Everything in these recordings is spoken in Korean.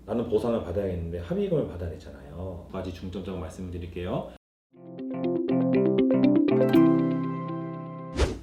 나는 보상을 받아야겠는데 합의금을 받아야 되잖아요. 두 가지 중점적으로 말씀드릴게요.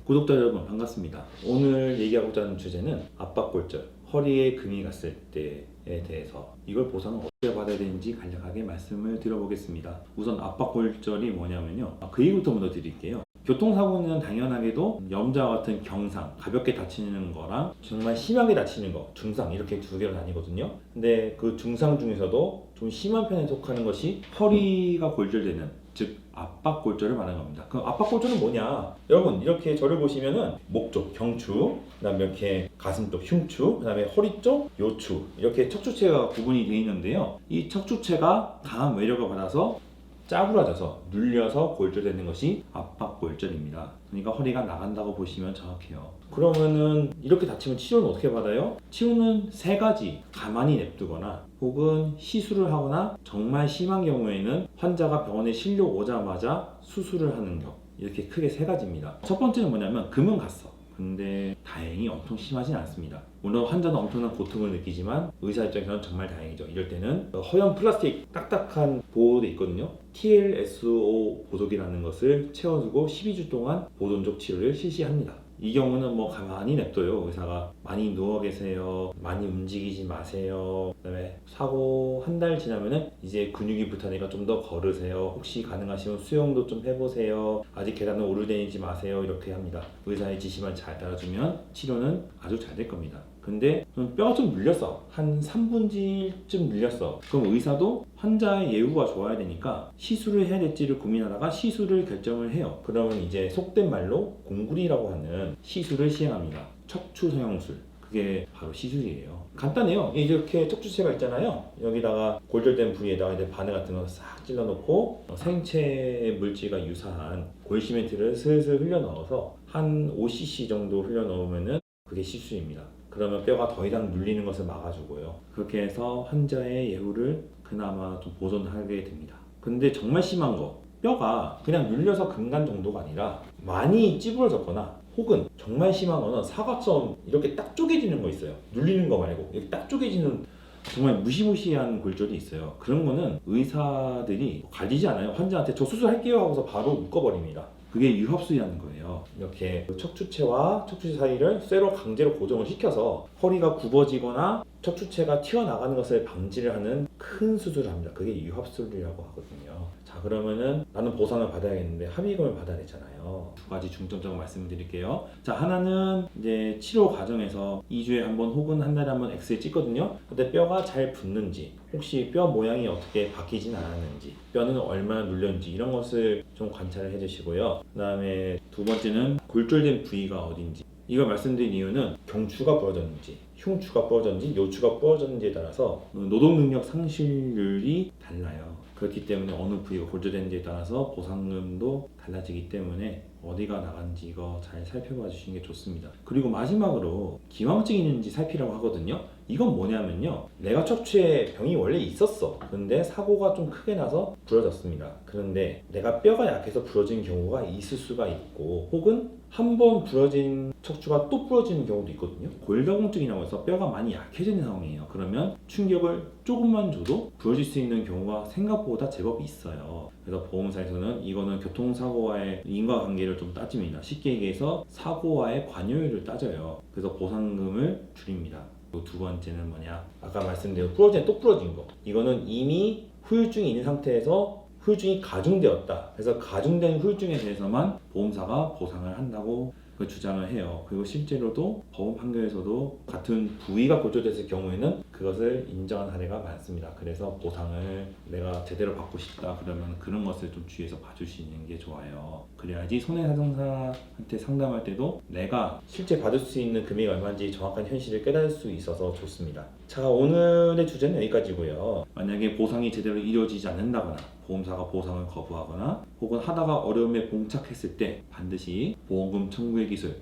구독자 여러분 반갑습니다. 오늘 얘기하고자 하는 주제는 압박골절, 허리에 금이 갔을 때에 대해서 이걸 보상을 어떻게 받아야 되는지 간략하게 말씀을 드려보겠습니다. 우선 압박골절이 뭐냐면요, 그 얘기부터 먼저 드릴게요. 교통사고는 당연하게도 염자와 같은 경상, 가볍게 다치는 거랑 정말 심하게 다치는 거, 중상, 이렇게 두 개로 나뉘거든요. 근데 그 중상 중에서도 좀 심한 편에 속하는 것이 허리가 골절되는, 즉 압박골절을 말하는 겁니다. 그 압박골절은 뭐냐? 여러분 이렇게 저를 보시면은 목 쪽 경추, 그다음에 이렇게 가슴 쪽 흉추, 그다음에 허리 쪽 요추, 이렇게 척추체가 구분이 되어 있는데요. 이 척추체가 강한 외력을 받아서 짜부러져서 눌려서 골절되는 것이 압박골절입니다. 그러니까 허리가 나간다고 보시면 정확해요. 그러면은 이렇게 다치면 치료는 어떻게 받아요? 치료는 세 가지. 가만히 냅두거나 혹은 시술을 하거나 정말 심한 경우에는 환자가 병원에 실려 오자마자 수술을 하는 경우, 이렇게 크게 세 가지입니다. 첫 번째는 뭐냐면 금은 갔어. 근데 다행히 엄청 심하진 않습니다. 물론 환자는 엄청난 고통을 느끼지만 의사 입장에서는 정말 다행이죠. 이럴 때는 허연 플라스틱 딱딱한 보호대 있거든요. TLSO 보조기라는 것을 채워주고 12주 동안 보존적 치료를 실시합니다. 이 경우는 뭐 가만히 냅둬요. 의사가 많이 누워 계세요, 많이 움직이지 마세요, 그다음에 사고 한 달 지나면은 이제 근육이 불타니까 좀 더 걸으세요, 혹시 가능하시면 수영도 좀 해보세요, 아직 계단을 오르내리지 마세요, 이렇게 합니다. 의사의 지시만 잘 따라주면 치료는 아주 잘 될 겁니다. 근데 뼈가 좀 눌렸어, 한 3분질쯤 눌렸어. 그럼 의사도 환자의 예후가 좋아야 되니까 시술을 해야 될지를 고민하다가 시술을 결정을 해요. 그러면 이제 속된 말로 공구리라고 하는 시술을 시행합니다. 척추 성형술, 그게 바로 시술이에요. 간단해요. 이렇게 척추체가 있잖아요. 여기다가 골절된 부위에다가 이제 바늘 같은 거 싹 찔러놓고 생체 물질과 유사한 골시멘트를 슬슬 흘려 넣어서 한 5cc 정도 흘려 넣으면은 그게 시술입니다. 그러면 뼈가 더 이상 눌리는 것을 막아주고요. 그렇게 해서 환자의 예후를 그나마 좀 보존하게 됩니다. 근데 정말 심한 거, 뼈가 그냥 눌려서 금간 정도가 아니라 많이 찌부러졌거나 혹은 정말 심한 거는 사과처럼 이렇게 딱 쪼개지는 거 있어요. 눌리는 거 말고 이렇게 딱 쪼개지는 정말 무시무시한 골절이 있어요. 그런 거는 의사들이 가리지 않아요. 환자한테 저 수술할게요 하고서 바로 묶어버립니다. 그게 유합술이라는 거예요. 이렇게 척추체와 척추체 사이를 쇠로 강제로 고정을 시켜서 허리가 굽어지거나 척추체가 튀어나가는 것을 방지를 하는 큰 수술을 합니다. 그게 유합술이라고 하거든요. 자, 그러면은 나는 보상을 받아야겠는데 합의금을 받아야 되잖아요. 두 가지 중점적으로 말씀드릴게요. 자, 하나는 이제 치료 과정에서 2주에 한 번 혹은 한 달에 한 번 엑스레이 찍거든요. 근데 뼈가 잘 붙는지, 혹시 뼈 모양이 어떻게 바뀌진 않았는지, 뼈는 얼마나 눌렸는지 이런 것을 좀 관찰을 해주시고요. 그 다음에 두 번째는 골절된 부위가 어딘지, 이걸 말씀드린 이유는 경추가 부러졌는지, 흉추가 부러졌는지, 요추가 부러졌는지에 따라서 노동 능력 상실률이 달라요. 그렇기 때문에 어느 부위가 골절되는지에 따라서 보상금도 달라지기 때문에 어디가 나간지 이거 잘 살펴봐 주시는 게 좋습니다. 그리고 마지막으로 기왕증이 있는지 살피라고 하거든요. 이건 뭐냐면요, 내가 척추에 병이 원래 있었어. 근데 사고가 좀 크게 나서 부러졌습니다. 그런데 내가 뼈가 약해서 부러진 경우가 있을 수가 있고, 혹은 한 번 부러진 척추가 또 부러지는 경우도 있거든요. 골다공증이라고 해서 뼈가 많이 약해지는 상황이에요. 그러면 충격을 조금만 줘도 부러질 수 있는 경우가 생각보다 제법 있어요. 그래서 보험사에서는 이거는 교통사고와의 인과관계를 좀 따집니다. 쉽게 얘기해서 사고와의 관여율을 따져요. 그래서 보상금을 줄입니다. 두 번째는 뭐냐, 아까 말씀드린 부러진 또 부러진 거, 이거는 이미 후유증이 있는 상태에서 후유증이 가중되었다. 그래서 가중된 후유증에 대해서만 보험사가 보상을 한다고 주장을 해요. 그리고 실제로도 법원 판결에서도 같은 부위가 골절됐을 경우에는 그것을 인정한 사례가 많습니다. 그래서 보상을 내가 제대로 받고 싶다 그러면 그런 것을 좀 주의해서 봐주시는 게 좋아요. 그래야지 손해배상사한테 상담할 때도 내가 실제 받을 수 있는 금액이 얼마인지 정확한 현실을 깨달을 수 있어서 좋습니다. 자, 오늘의 주제는 여기까지고요. 만약에 보상이 제대로 이루어지지 않는다거나 보험사가 보상을 거부하거나 혹은 하다가 어려움에 봉착했을 때 반드시 보험금 청구의 기술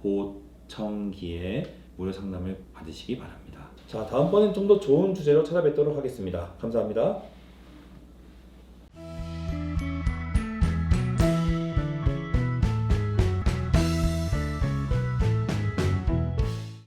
보청기의 무료 상담을 받으시기 바랍니다. 자, 다음번엔 좀 더 좋은 주제로 찾아뵙도록 하겠습니다. 감사합니다.